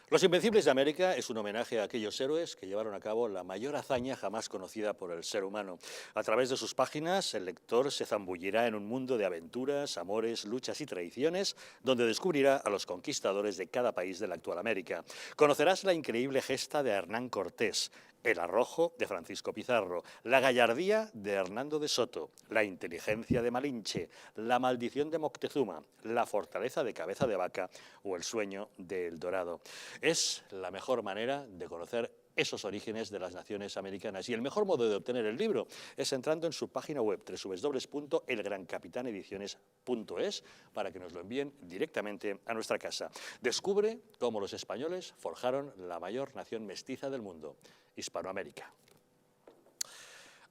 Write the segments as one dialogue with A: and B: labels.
A: Los Invencibles de América es un homenaje a aquellos héroes que llevaron a cabo la mayor hazaña jamás conocida por el ser humano. A través de sus páginas, el lector se zambullirá en un mundo de aventuras, amores, luchas y traiciones, donde descubrirá a los conquistadores de cada país de la actual América. Conocerás la increíble gesta de Hernán Cortés, el arrojo de Francisco Pizarro, la gallardía de Hernando de Soto, la inteligencia de Malinche, la maldición de Moctezuma, la fortaleza de Cabeza de Vaca o el sueño de El Dorado. Es la mejor manera de conocer esos orígenes de las naciones americanas. Y el mejor modo de obtener el libro es entrando en su página web www.elgrancapitanediciones.es para que nos lo envíen directamente a nuestra casa. Descubre cómo los españoles forjaron la mayor nación mestiza del mundo, Hispanoamérica.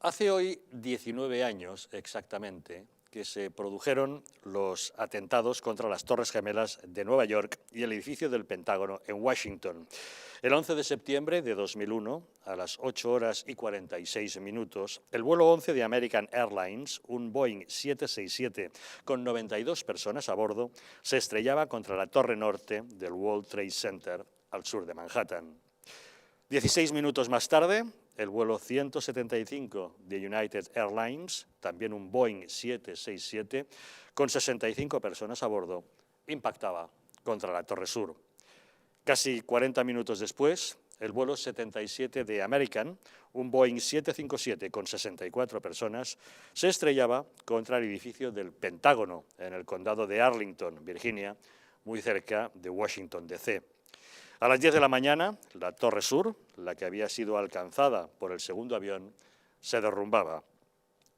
A: Hace hoy 19 años exactamente que se produjeron los atentados contra las Torres Gemelas de Nueva York y el edificio del Pentágono en Washington. El 11 de septiembre de 2001, a las 8 horas y 46 minutos, el vuelo 11 de American Airlines, un Boeing 767 con 92 personas a bordo, se estrellaba contra la torre norte del World Trade Center al sur de Manhattan. 16 minutos más tarde, el vuelo 175 de United Airlines, también un Boeing 767, con 65 personas a bordo, impactaba contra la Torre Sur. Casi 40 minutos después, el vuelo 77 de American, un Boeing 757 con 64 personas, se estrellaba contra el edificio del Pentágono en el condado de Arlington, Virginia, muy cerca de Washington, D.C. A las 10 de la mañana, la Torre Sur, la que había sido alcanzada por el segundo avión, se derrumbaba.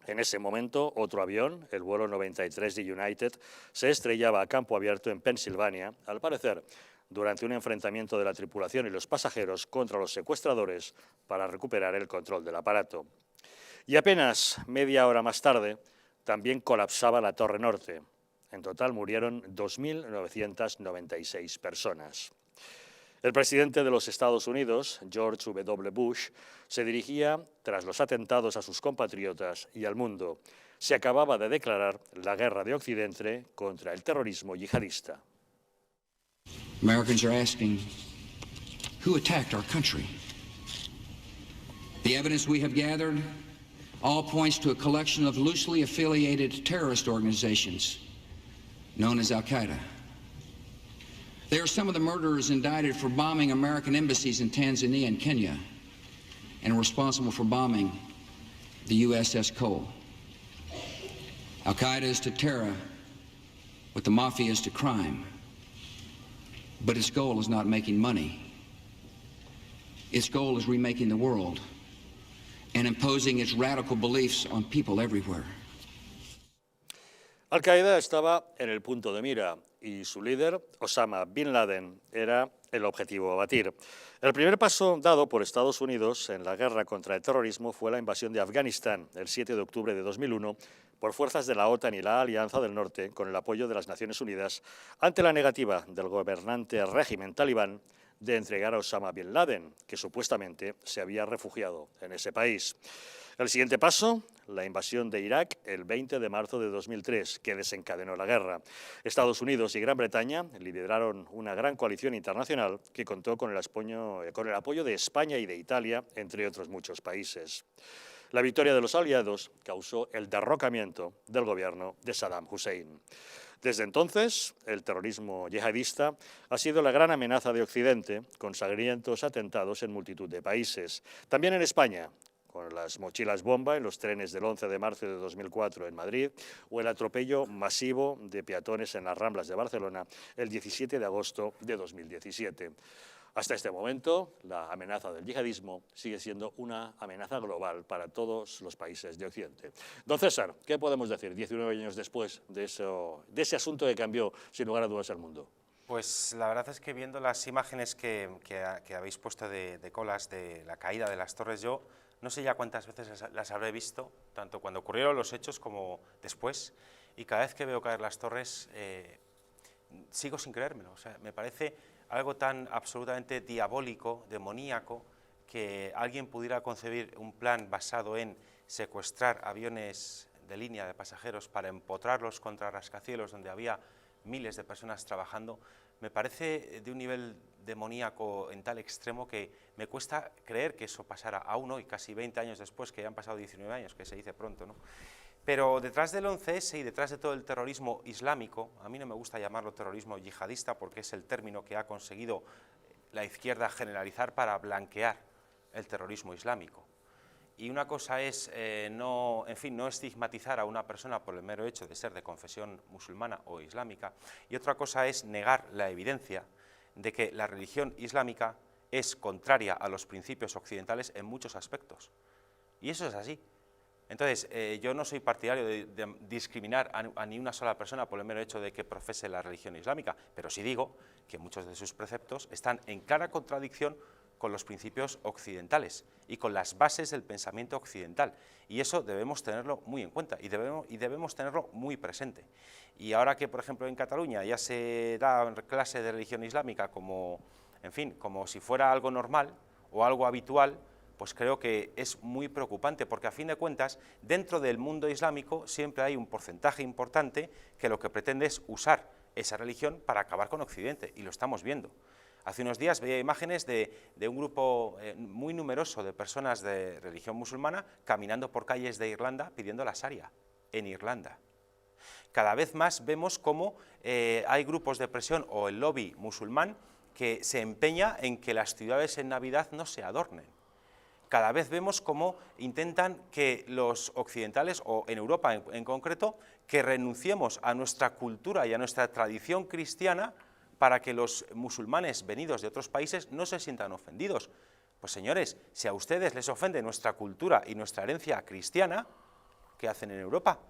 A: En ese momento, otro avión, el vuelo 93 de United, se estrellaba a campo abierto en Pensilvania, al parecer, durante un enfrentamiento de la tripulación y los pasajeros contra los secuestradores para recuperar el control del aparato. Y apenas media hora más tarde, también colapsaba la Torre Norte. En total murieron 2.996 personas. El presidente de los Estados Unidos, George W. Bush, se dirigía tras los atentados a sus compatriotas y al mundo. Se acababa de declarar la guerra de Occidente contra el terrorismo yihadista.
B: Americans are asking, who attacked our country? The evidence we have gathered all points to a collection of loosely affiliated terrorist organizations known as Al-Qaeda. They are some of the murderers indicted for bombing American embassies in Tanzania and Kenya and responsible for bombing the USS Cole. Al-Qaeda is to terror what the mafia is to crime. But its goal is not making money. Its goal is remaking the world and imposing its radical beliefs on people everywhere.
A: Al-Qaeda estaba en el punto de mira y su líder, Osama Bin Laden, era el objetivo a batir. El primer paso dado por Estados Unidos en la guerra contra el terrorismo fue la invasión de Afganistán el 7 de octubre de 2001 por fuerzas de la OTAN y la Alianza del Norte con el apoyo de las Naciones Unidas ante la negativa del gobernante régimen talibán de entregar a Osama Bin Laden, que supuestamente se había refugiado en ese país. El siguiente paso, la invasión de Irak el 20 de marzo de 2003, que desencadenó la guerra. Estados Unidos y Gran Bretaña lideraron una gran coalición internacional que contó con el apoyo de España y de Italia, entre otros muchos países. La victoria de los aliados causó el derrocamiento del gobierno de Saddam Hussein. Desde entonces, el terrorismo yihadista ha sido la gran amenaza de Occidente, con sangrientos atentados en multitud de países. También en España, con las mochilas bomba en los trenes del 11 de marzo de 2004 en Madrid, o el atropello masivo de peatones en las Ramblas de Barcelona el 17 de agosto de 2017. Hasta este momento, la amenaza del yihadismo sigue siendo una amenaza global para todos los países de Occidente. Don César, ¿qué podemos decir 19 años después de ese asunto que cambió, sin lugar a dudas, el mundo?
C: Pues la verdad es que viendo las imágenes que habéis puesto de colas de la caída de las torres, yo no sé ya cuántas veces las habré visto, tanto cuando ocurrieron los hechos como después, y cada vez que veo caer las torres sigo sin creérmelo. O sea, me parece algo tan absolutamente diabólico, demoníaco, que alguien pudiera concebir un plan basado en secuestrar aviones de línea de pasajeros para empotrarlos contra rascacielos donde había miles de personas trabajando, me parece de un nivel demoníaco en tal extremo que me cuesta creer que eso pasara aún hoy, casi 20 años después, que ya han pasado 19 años, que se dice pronto, ¿no? Pero detrás del 11S y detrás de todo el terrorismo islámico, a mí no me gusta llamarlo terrorismo yihadista porque es el término que ha conseguido la izquierda generalizar para blanquear el terrorismo islámico. Y una cosa es no estigmatizar a una persona por el mero hecho de ser de confesión musulmana o islámica, y otra cosa es negar la evidencia de que la religión islámica es contraria a los principios occidentales en muchos aspectos. Y eso es así. Entonces, yo no soy partidario de discriminar a ni una sola persona por el mero hecho de que profese la religión islámica, pero sí digo que muchos de sus preceptos están en clara contradicción con los principios occidentales y con las bases del pensamiento occidental. Y eso debemos tenerlo muy en cuenta y debemos tenerlo muy presente. Y ahora que, por ejemplo, en Cataluña ya se da clase de religión islámica como, en fin, como si fuera algo normal o algo habitual, pues creo que es muy preocupante, porque a fin de cuentas, dentro del mundo islámico siempre hay un porcentaje importante que lo que pretende es usar esa religión para acabar con Occidente, y lo estamos viendo. Hace unos días veía imágenes de un grupo muy numeroso de personas de religión musulmana caminando por calles de Irlanda pidiendo la sharia, en Irlanda. Cada vez más vemos cómo hay grupos de presión o el lobby musulmán que se empeña en que las ciudades en Navidad no se adornen. Cada vez vemos cómo intentan que los occidentales, o en Europa en concreto, que renunciemos a nuestra cultura y a nuestra tradición cristiana para que los musulmanes venidos de otros países no se sientan ofendidos. Pues señores, si a ustedes les ofende nuestra cultura y nuestra herencia cristiana, ¿qué hacen en Europa?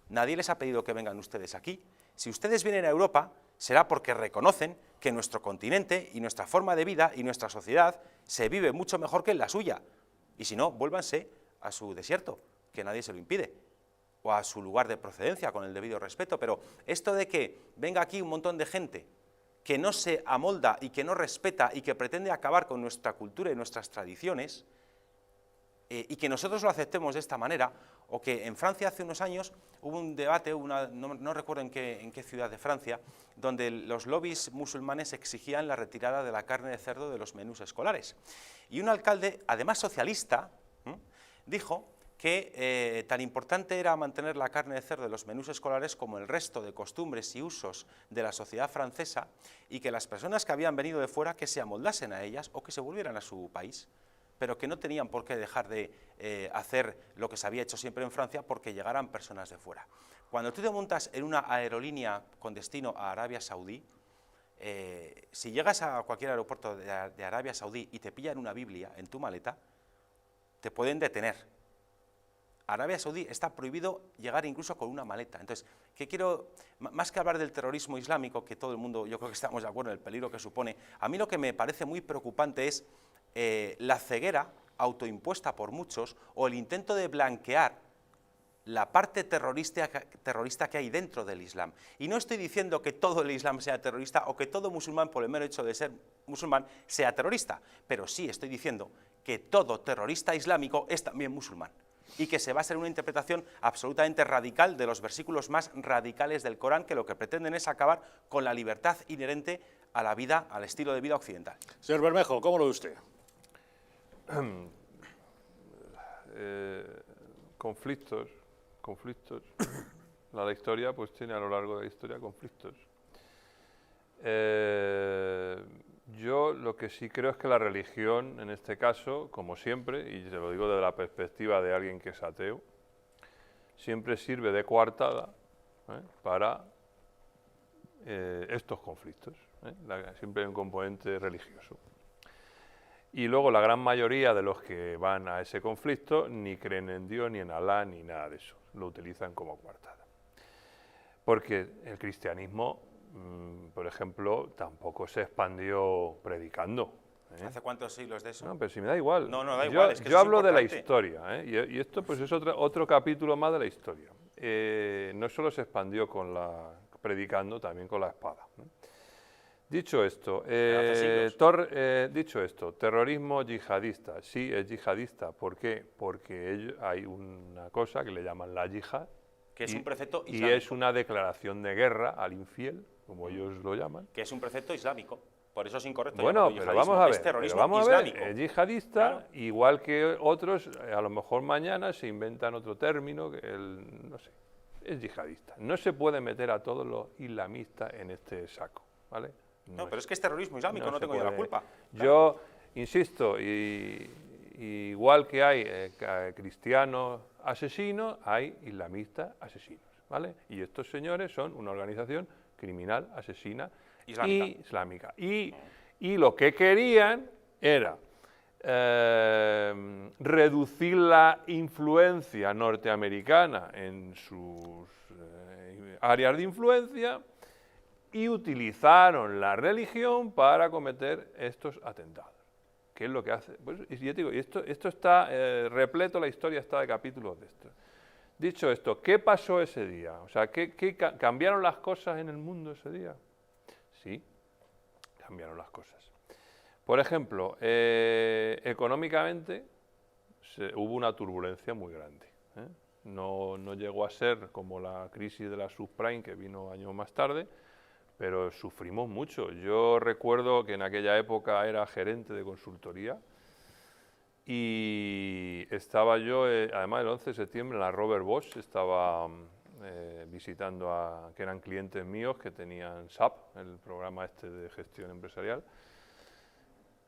C: Nadie les ha pedido que vengan ustedes aquí. Si ustedes vienen a Europa, será porque reconocen que nuestro continente y nuestra forma de vida y nuestra sociedad se vive mucho mejor que en la suya. Y si no, vuélvanse a su desierto, que nadie se lo impide, o a su lugar de procedencia, con el debido respeto. Pero esto de que venga aquí un montón de gente que no se amolda y que no respeta y que pretende acabar con nuestra cultura y nuestras tradiciones, y que nosotros lo aceptemos de esta manera, o que en Francia hace unos años hubo un debate, no recuerdo en qué ciudad de Francia, donde los lobbies musulmanes exigían la retirada de la carne de cerdo de los menús escolares. Y un alcalde, además socialista, dijo que tan importante era mantener la carne de cerdo de los menús escolares como el resto de costumbres y usos de la sociedad francesa, y que las personas que habían venido de fuera que se amoldasen a ellas o que se volvieran a su país, pero que no tenían por qué dejar de hacer lo que se había hecho siempre en Francia porque llegaran personas de fuera. Cuando tú te montas en una aerolínea con destino a Arabia Saudí, si llegas a cualquier aeropuerto de Arabia Saudí y te pillan una Biblia en tu maleta, te pueden detener. Arabia Saudí está prohibido llegar incluso con una maleta. Entonces, ¿qué quiero? Más que hablar del terrorismo islámico, que todo el mundo, yo creo que estamos de acuerdo en el peligro que supone, a mí lo que me parece muy preocupante es la ceguera autoimpuesta por muchos, o el intento de blanquear la parte terrorista que hay dentro del Islam. Y no estoy diciendo que todo el Islam sea terrorista o que todo musulmán, por el mero hecho de ser musulmán, sea terrorista, pero sí estoy diciendo que todo terrorista islámico es también musulmán, y que se basa en una interpretación absolutamente radical de los versículos más radicales del Corán, que lo que pretenden es acabar con la libertad inherente a la vida, al estilo de vida occidental.
A: Señor Bermejo, ¿cómo lo ve usted?
D: Conflictos. La historia pues tiene a lo largo de la historia conflictos. Yo lo que sí creo es que la religión, en este caso, como siempre, y te lo digo desde la perspectiva de alguien que es ateo, siempre sirve de coartada para estos conflictos. Siempre hay un componente religioso. Y luego la gran mayoría de los que van a ese conflicto ni creen en Dios, ni en Alá, ni nada de eso. Lo utilizan como coartada. Porque el cristianismo, por ejemplo, tampoco se expandió predicando.
C: ¿Hace cuántos siglos de eso?
D: No, pero si me da igual.
C: No, da igual. Es que
D: yo hablo de la
C: importante.
D: historia, y esto pues es otro capítulo más de la historia. No solo se expandió predicando, también con la espada. Dicho esto, terrorismo yihadista. Sí, es yihadista. ¿Por qué? Porque hay una cosa que le llaman la yihad.
C: Que es un precepto
D: y
C: islámico.
D: es una declaración de guerra al infiel, como ellos lo llaman.
C: Que es un precepto islámico. Por eso es incorrecto.
D: Bueno,
C: llamarlo
D: pero
C: yihadismo,
D: vamos a
C: es
D: ver,
C: terrorismo islámico.
D: es yihadista,
C: Claro.
D: igual que otros, a lo mejor mañana se inventan otro término, no sé, es yihadista. No se puede meter a todos los islamistas en este saco, ¿vale?
C: No, pero es que es terrorismo islámico, no
D: se
C: tengo yo la
D: puede.
C: culpa.
D: Yo insisto, igual que hay cristianos asesinos, hay islamistas asesinos, ¿vale? Y estos señores son una organización criminal asesina islámica. Y lo que querían era reducir la influencia norteamericana en sus áreas de influencia y utilizaron la religión para cometer estos atentados. ¿Qué es lo que hace? Pues, y yo te digo, esto está repleto, la historia está de capítulos de esto. Dicho esto, ¿qué pasó ese día? O sea, ¿cambiaron las cosas en el mundo ese día? Sí, cambiaron las cosas. Por ejemplo, económicamente hubo una turbulencia muy grande. No llegó a ser como la crisis de la subprime que vino años más tarde, pero sufrimos mucho. Yo recuerdo que en aquella época era gerente de consultoría y estaba yo, además el 11 de septiembre, en la Robert Bosch, estaba visitando que eran clientes míos que tenían SAP, el programa este de gestión empresarial,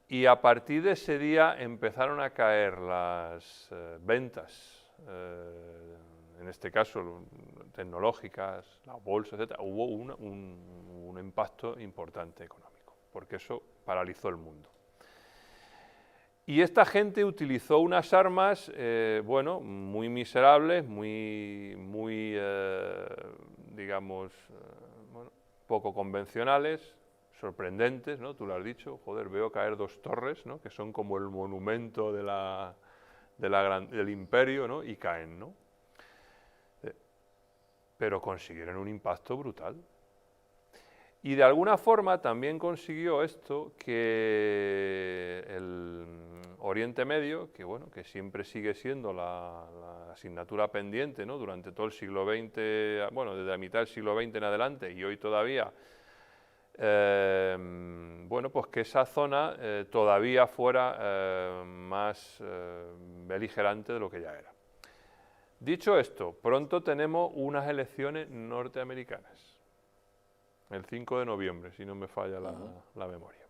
D: y a partir de ese día empezaron a caer las ventas, en este caso tecnológicas, la bolsa, etc. Hubo un impacto importante económico, porque eso paralizó el mundo. Y esta gente utilizó unas armas, bueno, muy miserables, digamos, bueno, poco convencionales, sorprendentes, ¿no? Tú lo has dicho, joder, veo caer 2 torres, ¿no? Que son como el monumento del imperio, ¿no? Y caen, ¿no? Pero consiguieron un impacto brutal. Y de alguna forma también consiguió esto que el Oriente Medio, que bueno, que siempre sigue siendo la asignatura pendiente, ¿no? Durante todo el siglo XX, bueno, desde la mitad del siglo XX en adelante y hoy todavía, bueno, pues que esa zona todavía fuera más beligerante de lo que ya era. Dicho esto, pronto tenemos unas elecciones norteamericanas. El 5 de noviembre, si no me falla la memoria.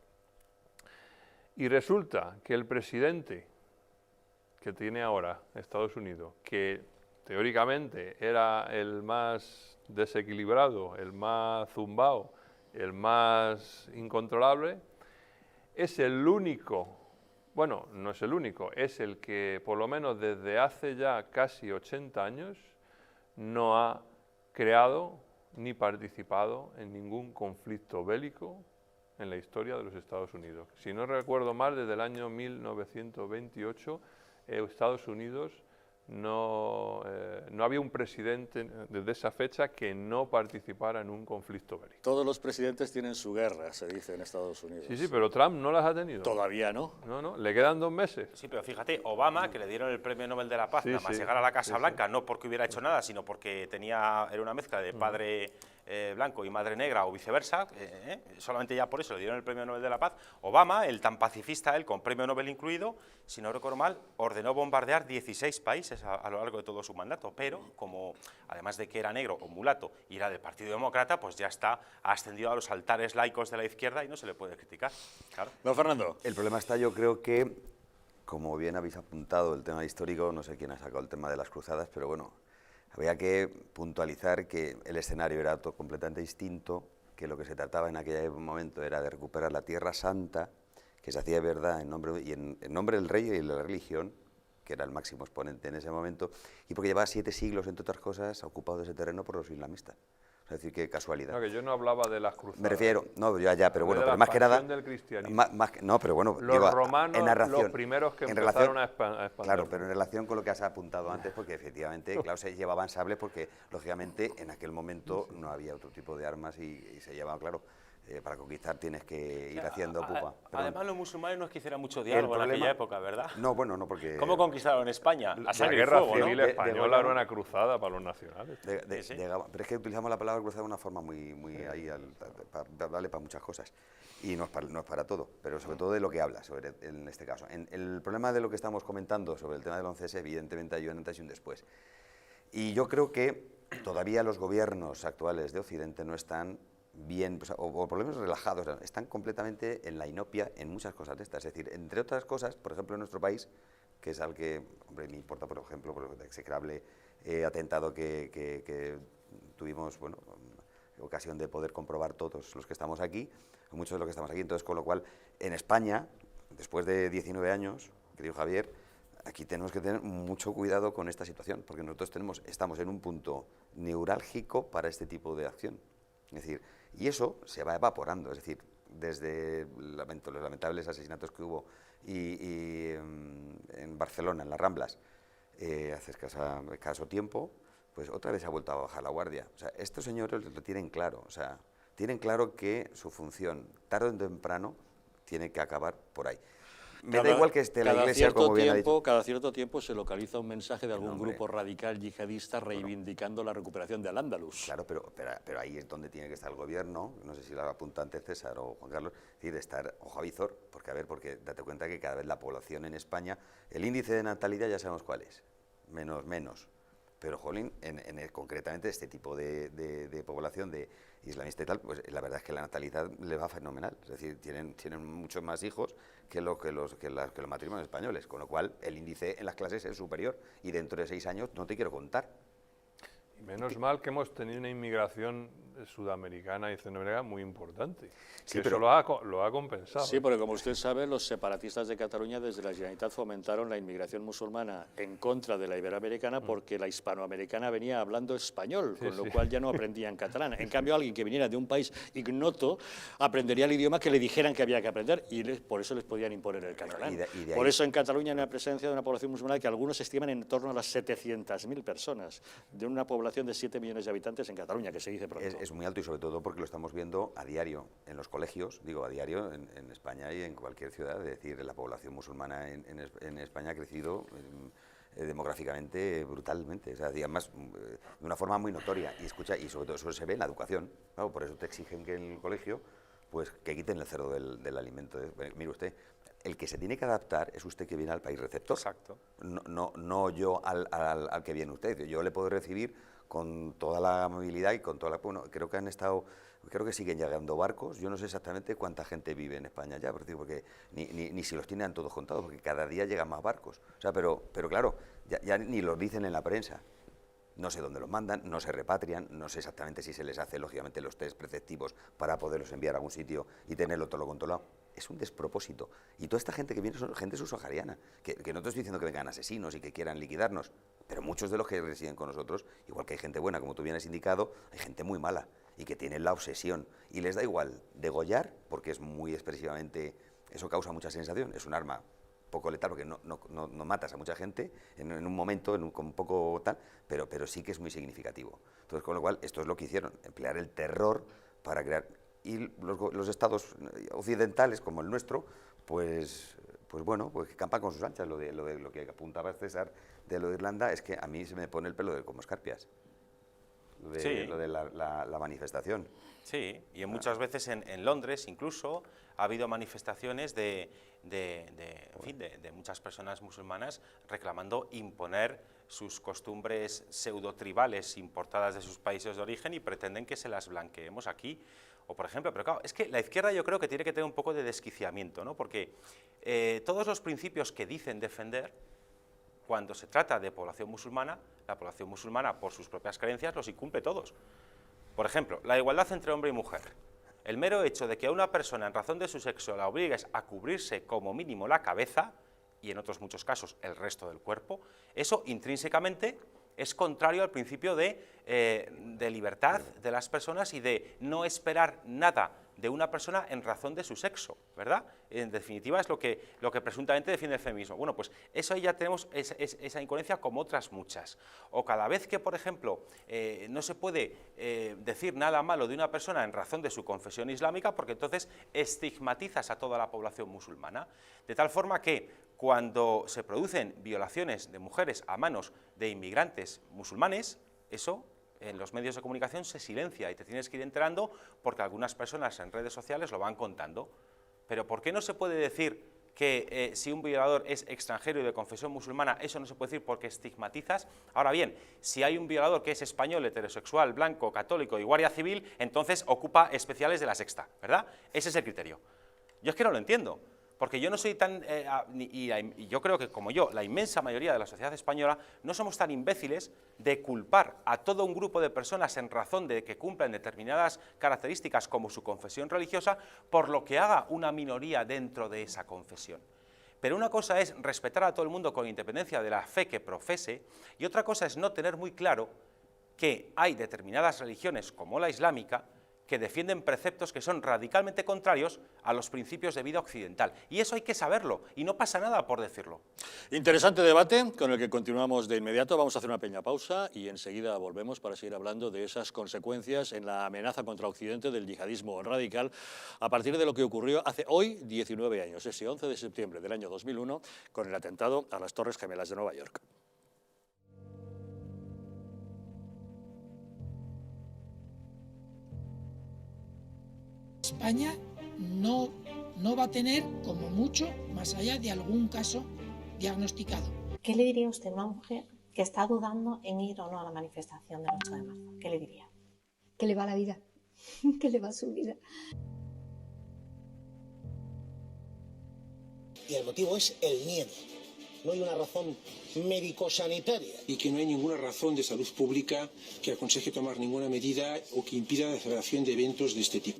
D: Y resulta que el presidente que tiene ahora Estados Unidos, que teóricamente era el más desequilibrado, el más zumbao, el más incontrolable, es el único, bueno, no es el único, es el que por lo menos desde hace ya casi 80 años no ha creado ni participado en ningún conflicto bélico en la historia de los Estados Unidos. Si no recuerdo mal, desde el año 1928, Estados Unidos no había un presidente desde esa fecha que no participara en un conflicto bélico.
A: Todos los presidentes tienen su guerra, se dice en Estados Unidos.
D: Sí, pero Trump no las ha tenido.
A: Todavía no.
D: No, le quedan 2 meses.
C: Sí, pero fíjate, Obama, que le dieron el Premio Nobel de la Paz, nada más llegar a la Casa Blanca, no porque hubiera hecho nada, sino porque era una mezcla de padre blanco y madre negra o viceversa, solamente ya por eso le dieron el Premio Nobel de la Paz. Obama, el tan pacifista, él con Premio Nobel incluido, si no recuerdo mal, ordenó bombardear 16 países a lo largo de todo su mandato, pero como además de que era negro o mulato y era del Partido Demócrata, pues ya ha ascendido a los altares laicos de la izquierda y no se le puede criticar. Claro.
A: Don Fernando.
E: El problema está, yo creo que, como bien habéis apuntado el tema histórico, no sé quién ha sacado el tema de las cruzadas, pero bueno, había que puntualizar que el escenario era completamente distinto, que lo que se trataba en aquel momento era de recuperar la Tierra Santa, que se hacía de verdad en nombre del rey y de la religión, que era el máximo exponente en ese momento, y porque llevaba 7 siglos, entre otras cosas, ocupado ese terreno por los islamistas. Es decir, qué casualidad.
D: No, que yo no hablaba de las cruzadas.
E: Me refiero, no, ya, pero bueno, pero
D: más
E: que nada...
D: del cristianismo.
E: No, pero bueno,
D: los
E: digo,
D: romanos,
E: en narración,
D: los primeros que
E: en
D: empezaron
E: relación,
D: a expandir.
E: Claro, pero en relación con lo que has apuntado antes, porque efectivamente, claro, se llevaban sables porque, lógicamente, en aquel momento no había otro tipo de armas y se llevaban, claro, Para conquistar tienes que ir haciendo pupa.
C: Además, los musulmanes no es que hicieran mucho diálogo en aquella época, ¿verdad?
E: No, bueno, no, porque...
C: ¿Cómo conquistaron España? A
D: La
C: sangre y
D: guerra
C: fuego, ¿no?
D: civil española era una cruzada para los nacionales.
E: Pero es que utilizamos la palabra cruzada de una forma muy ahí, vale para muchas cosas. Y no es para todo, pero sobre todo de lo que habla en este caso. El problema de lo que estamos comentando sobre el tema del 11S, evidentemente hay un antes y un después. Y yo creo que todavía los gobiernos actuales de Occidente no están bien, o por lo menos relajados, están completamente en la inopia en muchas cosas de estas. Es decir, entre otras cosas, por ejemplo, en nuestro país, que es al que, hombre, me importa, por ejemplo, por el execrable atentado que tuvimos, bueno, ocasión de poder comprobar todos los que estamos aquí, muchos de los que estamos aquí. Entonces, con lo cual, en España, después de 19 años, que dijo Javier, aquí tenemos que tener mucho cuidado con esta situación, porque nosotros estamos en un punto neurálgico para este tipo de acción. Es decir, y eso se va evaporando, es decir, desde los lamentables asesinatos que hubo en Barcelona, en las Ramblas, hace escaso tiempo, pues otra vez se ha vuelto a bajar la guardia. O sea, estos señores lo tienen claro, o sea, tienen claro que su función, tarde o temprano, tiene que acabar por ahí. Me da igual que esté la Iglesia, como bien ha dicho.
A: Cada cierto tiempo se localiza un mensaje de algún
E: hombre.
A: grupo radical yihadista reivindicando la recuperación de Al-Ándalus.
E: Claro, pero ahí es donde tiene que estar el gobierno, no sé si lo apunta antes César o Juan Carlos, es decir, de estar ojo a visor, porque date cuenta que cada vez la población en España, el índice de natalidad ya sabemos cuál es, menos. Pero, jolín, concretamente este tipo de población de islamista y tal, pues la verdad es que la natalidad le va fenomenal. Es decir, tienen muchos más hijos que los matrimonios españoles, con lo cual el índice en las clases es superior y dentro de 6 años no te quiero contar.
D: Menos mal que hemos tenido una inmigración sudamericana y centroamericana muy importante.
E: Sí,
D: que
E: pero
D: eso lo ha compensado.
A: Sí, porque como usted sabe, los separatistas de Cataluña desde la Generalitat fomentaron la inmigración musulmana en contra de la iberoamericana porque la hispanoamericana venía hablando español, con lo cual ya no aprendían catalán. En cambio, alguien que viniera de un país ignoto aprendería el idioma que le dijeran que había que aprender y por eso les podían imponer el catalán. Por eso en Cataluña hay una presencia de una población musulmana que algunos estiman en torno a las 700.000 personas, de una población de 7 millones de habitantes en Cataluña, que se dice pronto.
E: Es muy alto y sobre todo porque lo estamos viendo a diario en los colegios, digo a diario en España y en cualquier ciudad. Es decir, la población musulmana en España ha crecido demográficamente brutalmente, o sea, además de una forma muy notoria. Y sobre todo eso se ve en la educación. Claro, por eso te exigen que en el colegio pues que quiten el cerdo del alimento. Mire usted, el que se tiene que adaptar es usted que viene al país receptor.
C: Exacto.
E: No yo al que viene usted. Yo le puedo recibir con toda la amabilidad y con toda la... Bueno, creo que siguen llegando barcos. Yo no sé exactamente cuánta gente vive en España ya, porque ni si los tienen todos contados, porque cada día llegan más barcos. O sea, pero claro, ya ni los dicen en la prensa. No sé dónde los mandan, no se repatrian, no sé exactamente si se les hace, lógicamente, los test preceptivos para poderlos enviar a algún sitio y tenerlo todo controlado. Es un despropósito. Y toda esta gente que viene son gente subsahariana, que no te estoy diciendo que vengan asesinos y que quieran liquidarnos, pero muchos de los que residen con nosotros, igual que hay gente buena, como tú bien has indicado, hay gente muy mala y que tienen la obsesión y les da igual degollar, porque es muy expresivamente, eso causa mucha sensación, es un arma poco letal porque no matas a mucha gente en un momento, con poco tal, pero sí que es muy significativo. Entonces, con lo cual, esto es lo que hicieron, emplear el terror para crear... Y los estados occidentales, como el nuestro, pues bueno, pues que campan con sus anchas. Lo que apuntaba César de lo de Irlanda es que a mí se me pone el pelo como escarpias. Lo de la manifestación.
C: Sí, y muchas veces en Londres incluso ha habido manifestaciones de muchas personas musulmanas reclamando imponer sus costumbres pseudo-tribales importadas de sus países de origen y pretenden que se las blanqueemos aquí. O por ejemplo, pero claro, es que la izquierda yo creo que tiene que tener un poco de desquiciamiento, ¿no? Porque todos los principios que dicen defender, cuando se trata de población musulmana, la población musulmana por sus propias creencias los incumple todos. Por ejemplo, la igualdad entre hombre y mujer. El mero hecho de que a una persona en razón de su sexo la obligues a cubrirse como mínimo la cabeza, y en otros muchos casos el resto del cuerpo, eso intrínsecamente es contrario al principio de libertad de las personas y de no esperar nada de una persona en razón de su sexo, ¿verdad? En definitiva es lo que presuntamente defiende el feminismo. Bueno, pues eso ahí ya tenemos esa incoherencia como otras muchas. O cada vez que, por ejemplo, no se puede decir nada malo de una persona en razón de su confesión islámica, porque entonces estigmatizas a toda la población musulmana, de tal forma que cuando se producen violaciones de mujeres a manos de inmigrantes musulmanes, eso en los medios de comunicación se silencia y te tienes que ir enterando porque algunas personas en redes sociales lo van contando. Pero ¿por qué no se puede decir que si un violador es extranjero y de confesión musulmana, eso no se puede decir porque estigmatizas? Ahora bien, si hay un violador que es español, heterosexual, blanco, católico y guardia civil, entonces ocupa especiales de la Sexta, ¿verdad? Ese es el criterio. Yo es que no lo entiendo. Porque yo no soy tan, y yo creo que como yo, la inmensa mayoría de la sociedad española, no somos tan imbéciles de culpar a todo un grupo de personas en razón de que cumplan determinadas características como su confesión religiosa por lo que haga una minoría dentro de esa confesión. Pero una cosa es respetar a todo el mundo con independencia de la fe que profese, y otra cosa es no tener muy claro que hay determinadas religiones como la islámica que defienden preceptos que son radicalmente contrarios a los principios de vida occidental. Y eso hay que saberlo, y no pasa nada por decirlo.
A: Interesante debate con el que continuamos de inmediato. Vamos a hacer una pequeña pausa y enseguida volvemos para seguir hablando de esas consecuencias en la amenaza contra Occidente del yihadismo radical a partir de lo que ocurrió hace hoy 19 años, ese 11 de septiembre del año 2001, con el atentado a las Torres Gemelas de Nueva York.
F: España no va a tener, como mucho, más allá de algún caso diagnosticado.
G: ¿Qué le diría usted a una mujer que está dudando en ir o no a la manifestación del 8 de marzo? ¿Qué le diría?
H: Que le va la vida, que le va su vida.
I: Y el motivo es el miedo. No hay una razón médico-sanitaria.
J: Y que no hay ninguna razón de salud pública que aconseje tomar ninguna medida o que impida la celebración de eventos de este tipo.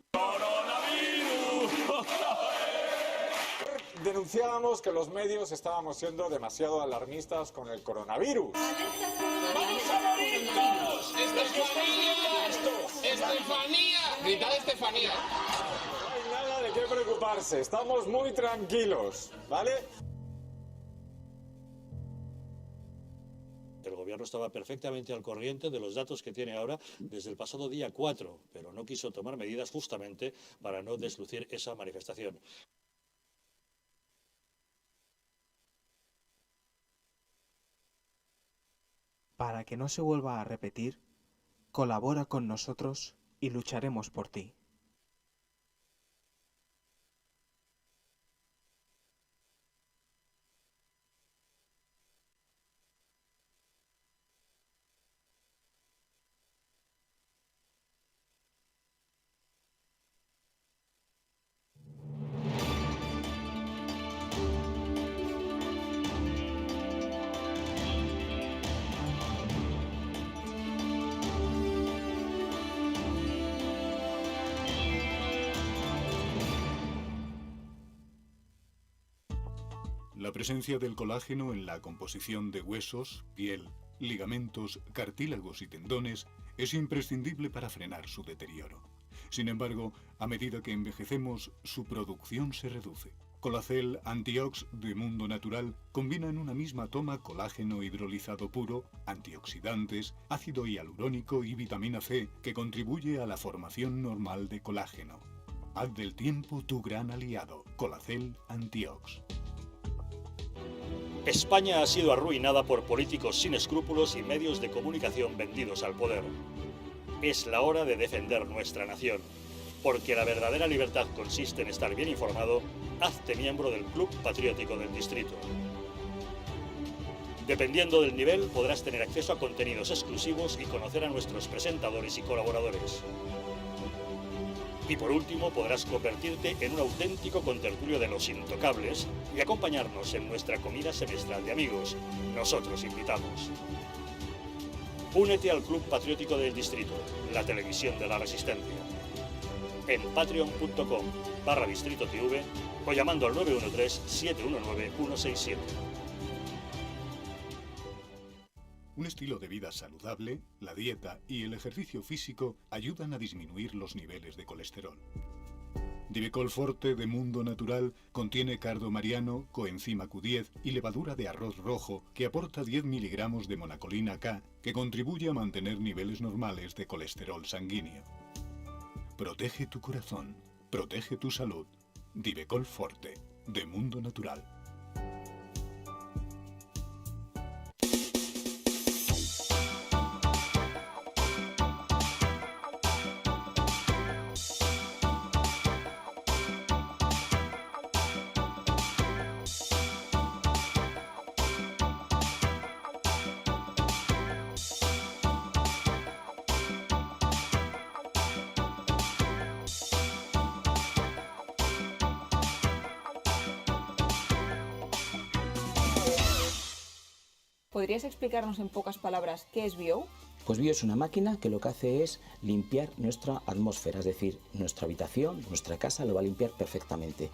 K: Denunciábamos que los medios estábamos siendo demasiado alarmistas con el coronavirus.
L: ¡Vamos a morir todos! ¡Estefanía! ¡Estefanía! ¡Gritad Estefanía!
K: No hay nada de qué preocuparse, estamos muy tranquilos, ¿vale?
A: El gobierno estaba perfectamente al corriente de los datos que tiene ahora desde el pasado día 4, pero no quiso tomar medidas justamente para no deslucir esa manifestación.
M: Para que no se vuelva a repetir, colabora con nosotros y lucharemos por ti.
N: La presencia del colágeno en la composición de huesos, piel, ligamentos, cartílagos y tendones es imprescindible para frenar su deterioro. Sin embargo, a medida que envejecemos, su producción se reduce. Colacel Antiox de Mundo Natural combina en una misma toma colágeno hidrolizado puro, antioxidantes, ácido hialurónico y vitamina C que contribuye a la formación normal de colágeno. Haz del tiempo tu gran aliado. Colacel Antiox.
A: España ha sido arruinada por políticos sin escrúpulos y medios de comunicación vendidos al poder. Es la hora de defender nuestra nación, porque la verdadera libertad consiste en estar bien informado. Hazte miembro del Club Patriótico del Distrito. Dependiendo del nivel, podrás tener acceso a contenidos exclusivos y conocer a nuestros presentadores y colaboradores. Y por último, podrás convertirte en un auténtico contertulio de los intocables y acompañarnos en nuestra comida semestral de amigos. Nosotros invitamos. Únete al Club Patriótico del Distrito, la televisión de la resistencia. En patreon.com/DistritoTV o llamando al 913-719-167.
N: Un estilo de vida saludable, la dieta y el ejercicio físico ayudan a disminuir los niveles de colesterol. Divecol Forte de Mundo Natural contiene cardo mariano, coenzima Q10 y levadura de arroz rojo que aporta 10 miligramos de monacolina K que contribuye a mantener niveles normales de colesterol sanguíneo. Protege tu corazón, protege tu salud. Divecol Forte de Mundo Natural.
O: ¿Podrías explicarnos en pocas palabras qué es BIO?
P: Pues BIO es una máquina que lo que hace es limpiar nuestra atmósfera, es decir, nuestra habitación, nuestra casa lo va a limpiar perfectamente.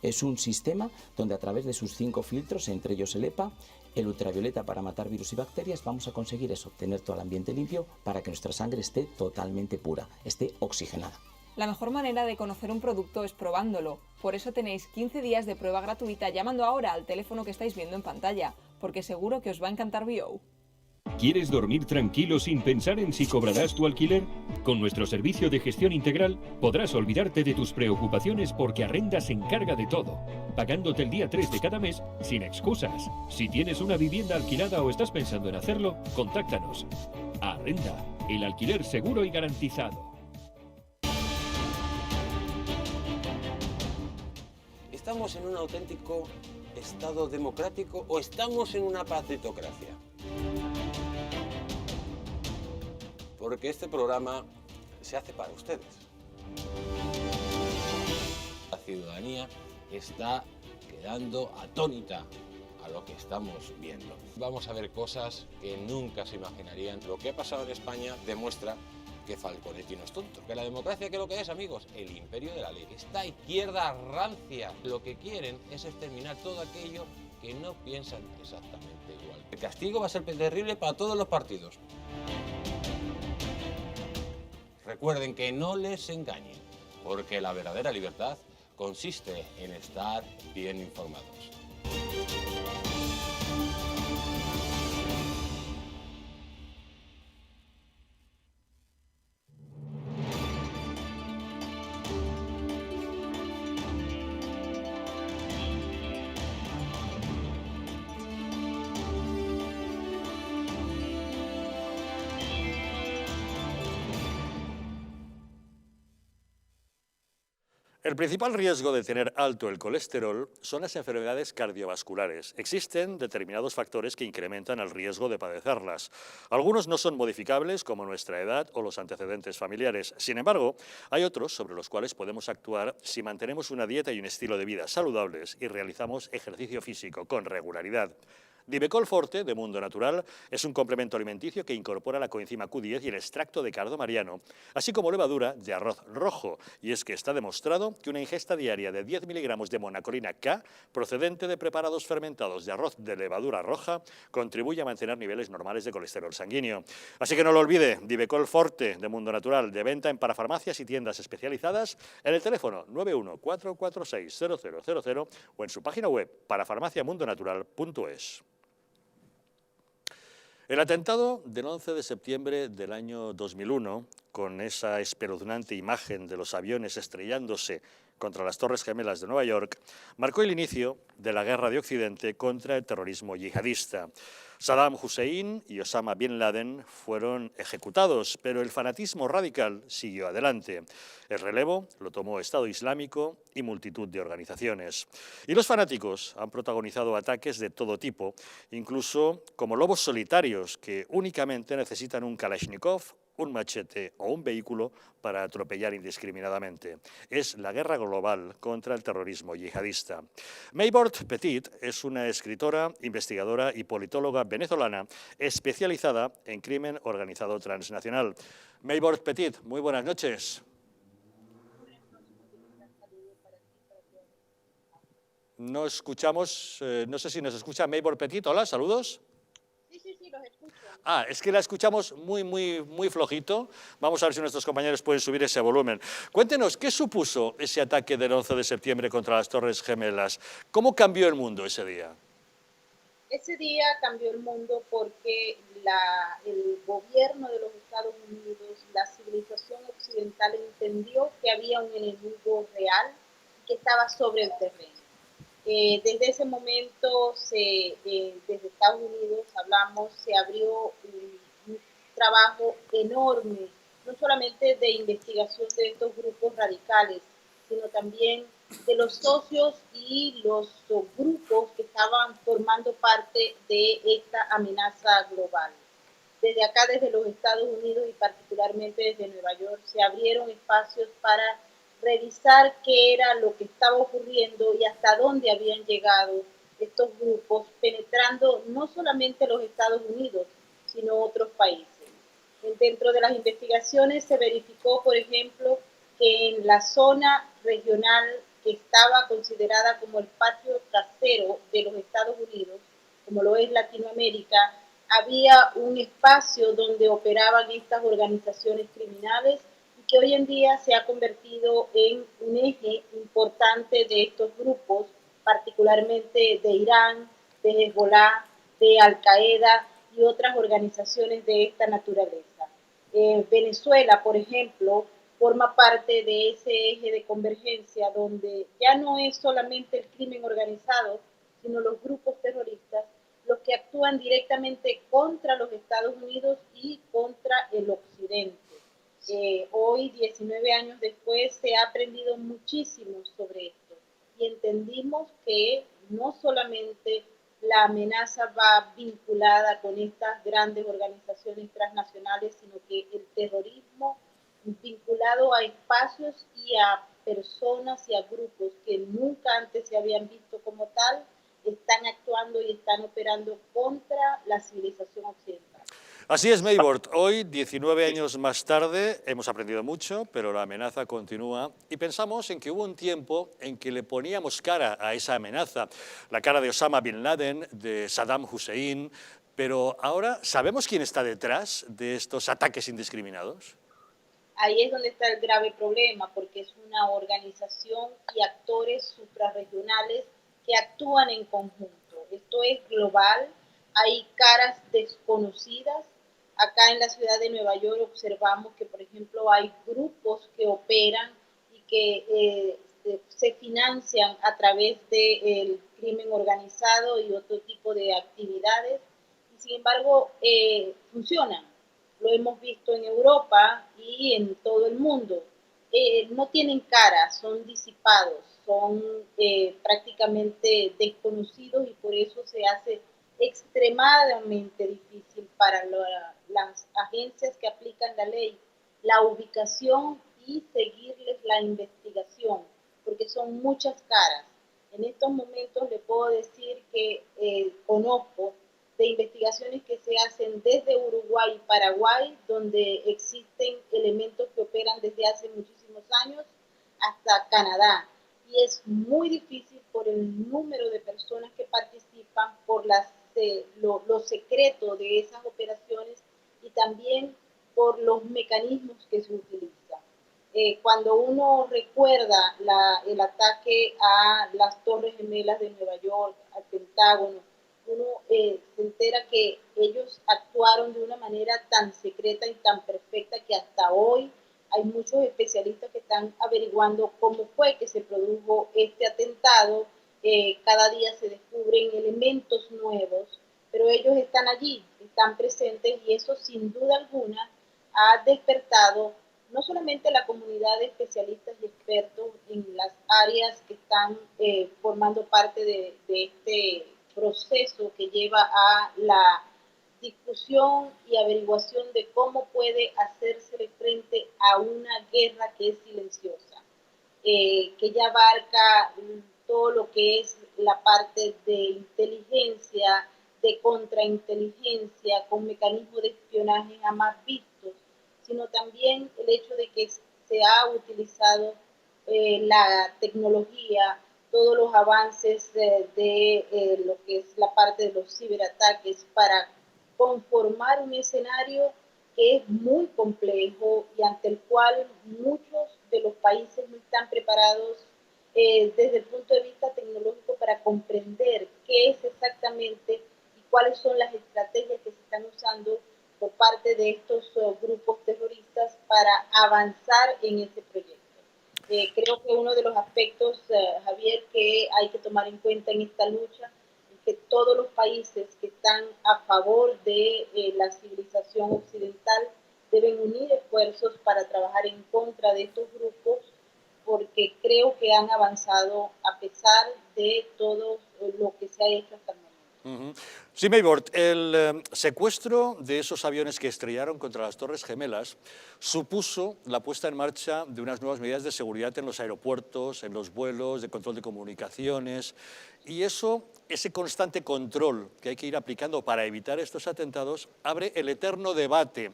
P: Es un sistema donde a través de sus 5 filtros, entre ellos el EPA, el ultravioleta para matar virus y bacterias, vamos a conseguir eso, obtener todo el ambiente limpio para que nuestra sangre esté totalmente pura, esté oxigenada.
O: La mejor manera de conocer un producto es probándolo. Por eso tenéis 15 días de prueba gratuita llamando ahora al teléfono que estáis viendo en pantalla, porque seguro que os va a encantar BIO.
Q: ¿Quieres dormir tranquilo sin pensar en si cobrarás tu alquiler? Con nuestro servicio de gestión integral podrás olvidarte de tus preocupaciones porque Arrenda se encarga de todo, pagándote el día 3 de cada mes sin excusas. Si tienes una vivienda alquilada o estás pensando en hacerlo, contáctanos. Arrenda, el alquiler seguro y garantizado.
R: ¿Estamos en un auténtico Estado democrático o estamos en una partitocracia? Porque este programa se hace para ustedes. La ciudadanía está quedando atónita a lo que estamos viendo. Vamos a ver cosas que nunca se imaginarían. Lo que ha pasado en España demuestra que Falconetti no es tonto. Que la democracia, ¿qué es lo que es, amigos? El imperio de la ley. Esta izquierda rancia lo que quieren es exterminar todo aquello que no piensan exactamente igual. El castigo va a ser terrible para todos los partidos. Recuerden que no les engañen, porque la verdadera libertad consiste en estar bien informados.
A: El principal riesgo de tener alto el colesterol son las enfermedades cardiovasculares. Existen determinados factores que incrementan el riesgo de padecerlas. Algunos no son modificables, como nuestra edad o los antecedentes familiares. Sin embargo, hay otros sobre los cuales podemos actuar si mantenemos una dieta y un estilo de vida saludables y realizamos ejercicio físico con regularidad. Divecol Forte, de Mundo Natural, es un complemento alimenticio que incorpora la coenzima Q10 y el extracto de cardo mariano, así como levadura de arroz rojo. Y es que está demostrado que una ingesta diaria de 10 miligramos de monacolina K, procedente de preparados fermentados de arroz de levadura roja, contribuye a mantener niveles normales de colesterol sanguíneo. Así que no lo olvide, Divecol Forte, de Mundo Natural, de venta en parafarmacias y tiendas especializadas, en el teléfono 914460000 o en su página web parafarmaciamundonatural.es. El atentado del 11 de septiembre del año 2001, con esa espeluznante imagen de los aviones estrellándose contra las Torres Gemelas de Nueva York, marcó el inicio de la guerra de Occidente contra el terrorismo yihadista. Saddam Hussein y Osama Bin Laden fueron ejecutados, pero el fanatismo radical siguió adelante. El relevo lo tomó Estado Islámico y multitud de organizaciones. Y los fanáticos han protagonizado ataques de todo tipo, incluso como lobos solitarios que únicamente necesitan un Kalashnikov, un machete o un vehículo para atropellar indiscriminadamente. Es la guerra global contra el terrorismo yihadista. Maybord Petit es una escritora, investigadora y politóloga venezolana especializada en crimen organizado transnacional. Maybord Petit, muy buenas noches. No escuchamos, no sé si nos escucha Maybord Petit. Hola, saludos.
S: Sí, los escucho.
A: Ah, es que la escuchamos muy flojito. Vamos a ver si nuestros compañeros pueden subir ese volumen. Cuéntenos, ¿qué supuso ese ataque del 11 de septiembre contra las Torres Gemelas? ¿Cómo cambió el mundo ese día?
S: Ese día cambió el mundo porque el gobierno de los Estados Unidos, la civilización occidental entendió que había un enemigo real que estaba sobre el terreno. Desde ese momento, desde Estados Unidos, se abrió un trabajo enorme, no solamente de investigación de estos grupos radicales, sino también de los socios y los grupos que estaban formando parte de esta amenaza global. Desde acá, desde los Estados Unidos y particularmente desde Nueva York, se abrieron espacios para revisar qué era lo que estaba ocurriendo y hasta dónde habían llegado estos grupos, penetrando no solamente los Estados Unidos, sino otros países. Dentro de las investigaciones se verificó, por ejemplo, que en la zona regional que estaba considerada como el patio trasero de los Estados Unidos, como lo es Latinoamérica, había un espacio donde operaban estas organizaciones criminales y que hoy en día se ha convertido en un eje importante de estos grupos, particularmente de Irán, de Hezbollah, de Al-Qaeda y otras organizaciones de esta naturaleza. Venezuela, por ejemplo, forma parte de ese eje de convergencia donde ya no es solamente el crimen organizado, sino los grupos terroristas los que actúan directamente contra los Estados Unidos y contra el Occidente. Hoy, 19 años después, se ha aprendido muchísimo sobre esto y entendimos que no solamente la amenaza va vinculada con estas grandes organizaciones transnacionales, sino que el terrorismo vinculado a espacios y a personas y a grupos que nunca antes se habían visto como tal, están actuando y están operando contra la civilización occidental.
A: Así es, Maybord. Hoy, 19 años más tarde, hemos aprendido mucho, pero la amenaza continúa y pensamos en que hubo un tiempo en que le poníamos cara a esa amenaza, la cara de Osama Bin Laden, de Saddam Hussein, pero ahora, ¿sabemos quién está detrás de estos ataques indiscriminados?
S: Ahí es donde está el grave problema, porque es una organización y actores suprarregionales que actúan en conjunto. Esto es global, hay caras desconocidas. Acá en la ciudad de Nueva York observamos que, por ejemplo, hay grupos que operan y que se financian a través del crimen organizado y otro tipo de actividades, y sin embargo funcionan. Lo hemos visto en Europa y en todo el mundo. No tienen cara, son disipados, son prácticamente desconocidos y por eso se hace extremadamente difícil para las agencias que aplican la ley la ubicación y seguirles la investigación, porque son muchas caras. En estos momentos le puedo decir que conozco de investigaciones que se hacen desde Uruguay y Paraguay, donde existen elementos que operan desde hace muchísimos años, hasta Canadá. Y es muy difícil por el número de personas que participan, por lo secreto de esas operaciones y también por los mecanismos que se utilizan. Cuando uno recuerda el ataque a las Torres Gemelas de Nueva York, al Pentágono, uno se entera que ellos actuaron de una manera tan secreta y tan perfecta que hasta hoy hay muchos especialistas que están averiguando cómo fue que se produjo este atentado. Cada día se descubren elementos nuevos, pero ellos están allí, están presentes y eso sin duda alguna ha despertado no solamente la comunidad de especialistas y expertos en las áreas que están formando parte de este proceso que lleva a la discusión y averiguación de cómo puede hacerse frente a una guerra que es silenciosa, que ya abarca todo lo que es la parte de inteligencia, de contrainteligencia, con mecanismos de espionaje jamás vistos, sino también el hecho de que se ha utilizado la tecnología, todos los avances de lo que es la parte de los ciberataques para conformar un escenario que es muy complejo y ante el cual muchos de los países no están preparados desde el punto de vista tecnológico para comprender qué es exactamente y cuáles son las estrategias que se están usando por parte de estos grupos terroristas para avanzar en este proyecto. Creo que uno de los aspectos, Javier, que hay que tomar en cuenta en esta lucha es que todos los países que están a favor de la civilización occidental deben unir esfuerzos para trabajar en contra de estos grupos, porque creo que han avanzado a pesar de todo lo que se ha hecho hasta el momento.
A: Sí, Maybord, el secuestro de esos aviones que estrellaron contra las Torres Gemelas supuso la puesta en marcha de unas nuevas medidas de seguridad en los aeropuertos, en los vuelos, de control de comunicaciones, y ese constante control que hay que ir aplicando para evitar estos atentados abre el eterno debate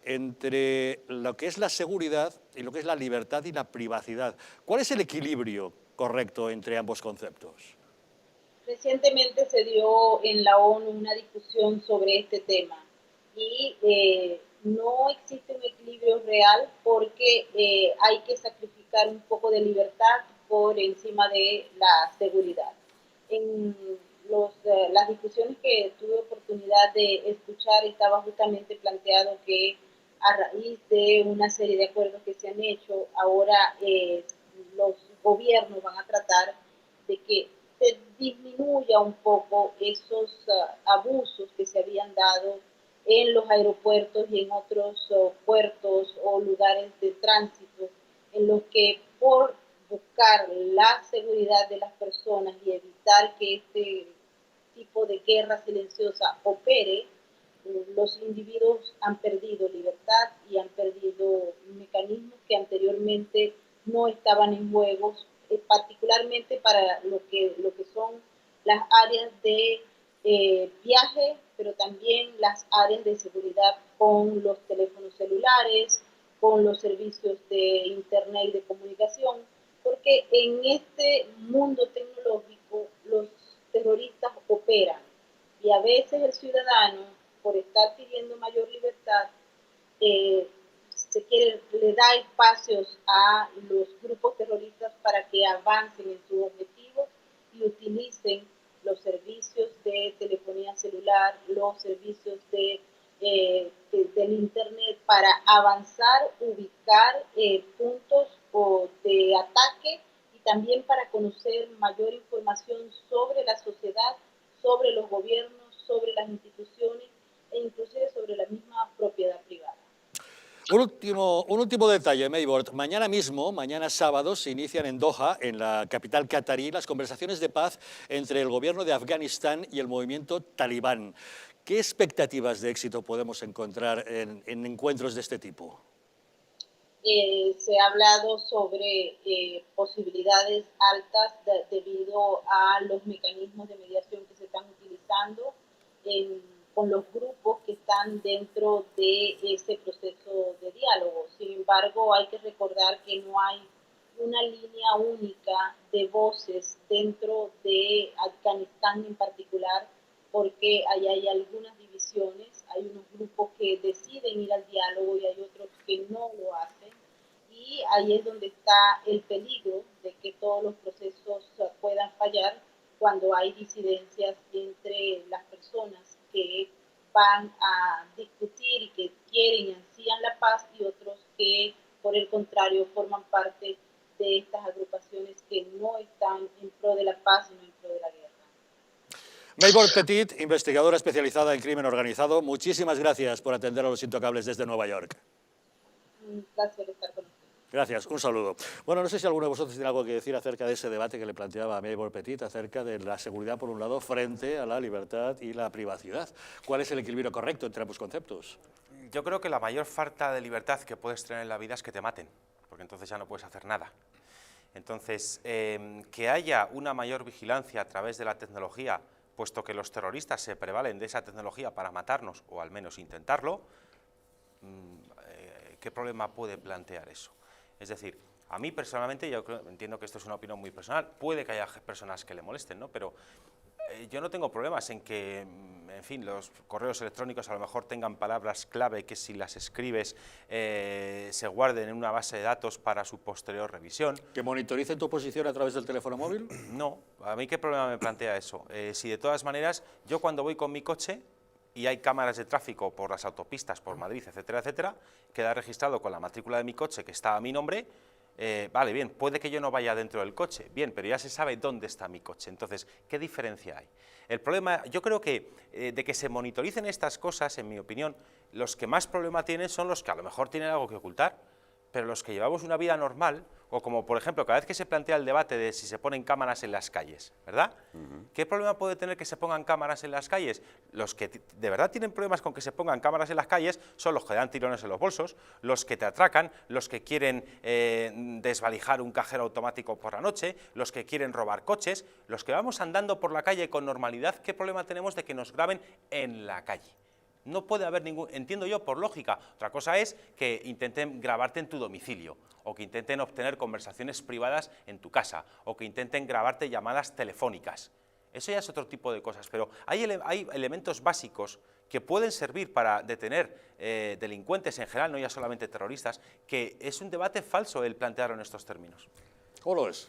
A: entre lo que es la seguridad y lo que es la libertad y la privacidad. ¿Cuál es el equilibrio correcto entre ambos conceptos?
S: Recientemente se dio en la ONU una discusión sobre este tema y no existe un equilibrio real porque hay que sacrificar un poco de libertad por encima de la seguridad. En las discusiones que tuve oportunidad de escuchar estaba justamente planteado que a raíz de una serie de acuerdos que se han hecho, ahora los gobiernos van a tratar de que se disminuya un poco esos abusos que se habían dado en los aeropuertos y en otros puertos o lugares de tránsito, en los que por buscar la seguridad de las personas y evitar que este tipo de guerra silenciosa opere, los individuos han perdido libertad y han perdido mecanismos que anteriormente no estaban en juego, particularmente para lo que son las áreas de viaje, pero también las áreas de seguridad con los teléfonos celulares, con los servicios de internet y de comunicación, porque en este mundo tecnológico los terroristas operan y a veces el ciudadano, por estar pidiendo mayor libertad, le da espacios a los grupos terroristas para que avancen en sus objetivos y utilicen los servicios de telefonía celular, los servicios del internet para avanzar, ubicar puntos de ataque y también para conocer mayor información sobre la sociedad, sobre los gobiernos, sobre las instituciones e inclusive sobre la misma propiedad privada.
A: Un último detalle, Maybord. Mañana mismo, mañana sábado, se inician en Doha, en la capital catarí, las conversaciones de paz entre el gobierno de Afganistán y el movimiento talibán. ¿Qué expectativas de éxito podemos encontrar en encuentros de este tipo?
S: Se ha hablado sobre posibilidades altas debido a los mecanismos de mediación que se están utilizando con los grupos que están dentro de ese proceso de diálogo. Sin embargo, hay que recordar que no hay una línea única de voces dentro de Afganistán en particular, porque ahí hay algunas divisiones, hay unos grupos que deciden ir al diálogo y hay otros que no lo hacen, y ahí es donde está el peligro de que todos los procesos puedan fallar cuando hay disidencias entre las personas que van a discutir y que quieren y ansían la paz y otros que, por el contrario, forman parte de estas agrupaciones que no están en pro de la paz, sino en pro de la guerra.
A: Maybord Petit, investigadora especializada en crimen organizado, muchísimas gracias por atender a Los Intocables desde Nueva York.
S: Un placer estar con ustedes.
A: Gracias, un saludo. Bueno, no sé si alguno de vosotros tiene algo que decir acerca de ese debate que le planteaba a Maybord Petit, acerca de la seguridad, por un lado, frente a la libertad y la privacidad. ¿Cuál es el equilibrio correcto entre ambos conceptos?
C: Yo creo que la mayor falta de libertad que puedes tener en la vida es que te maten, porque entonces ya no puedes hacer nada. Entonces, que haya una mayor vigilancia a través de la tecnología, puesto que los terroristas se prevalen de esa tecnología para matarnos, o al menos intentarlo, ¿qué problema puede plantear eso? Es decir, a mí personalmente, yo entiendo que esto es una opinión muy personal, puede que haya personas que le molesten, ¿no? Pero yo no tengo problemas en que, en fin, los correos electrónicos a lo mejor tengan palabras clave que si las escribes se guarden en una base de datos para su posterior revisión.
A: ¿Que monitorice tu posición a través del teléfono móvil?
C: No, a mí qué problema me plantea eso. Si de todas maneras, yo cuando voy con mi coche y hay cámaras de tráfico por las autopistas, por Madrid, etcétera, etcétera, queda registrado con la matrícula de mi coche que está a mi nombre. Vale, bien, puede que yo no vaya dentro del coche, bien, pero ya se sabe dónde está mi coche. Entonces, ¿qué diferencia hay? El problema, yo creo que de que se monitoricen estas cosas, en mi opinión, los que más problema tienen son los que a lo mejor tienen algo que ocultar, pero los que llevamos una vida normal, o como por ejemplo, cada vez que se plantea el debate de si se ponen cámaras en las calles, ¿verdad? ¿Qué problema puede tener que se pongan cámaras en las calles? Los que de verdad tienen problemas con que se pongan cámaras en las calles son los que dan tirones en los bolsos, los que te atracan, los que quieren desvalijar un cajero automático por la noche, los que quieren robar coches, los que vamos andando por la calle con normalidad. ¿Qué problema tenemos de que nos graben en la calle? No puede haber ningún, entiendo yo, por lógica. Otra cosa es que intenten grabarte en tu domicilio, o que intenten obtener conversaciones privadas en tu casa, o que intenten grabarte llamadas telefónicas. Eso ya es otro tipo de cosas, pero hay elementos básicos que pueden servir para detener delincuentes en general, no ya solamente terroristas, que es un debate falso el plantearlo en estos términos.
A: ¿Cómo lo es?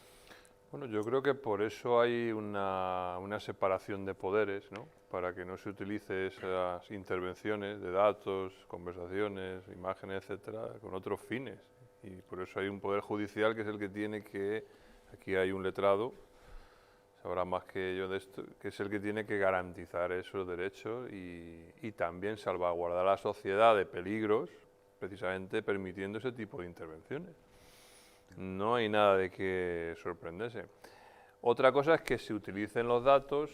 D: Bueno, yo creo que por eso hay una separación de poderes, ¿no? Para que no se utilice esas intervenciones de datos, conversaciones, imágenes, etcétera, con otros fines. Y por eso hay un poder judicial que es el que tiene que, aquí hay un letrado, sabrá más que yo de esto, que es el que tiene que garantizar esos derechos y también salvaguardar a la sociedad de peligros, precisamente permitiendo ese tipo de intervenciones. No hay nada de qué sorprenderse. Otra cosa es que se utilicen los datos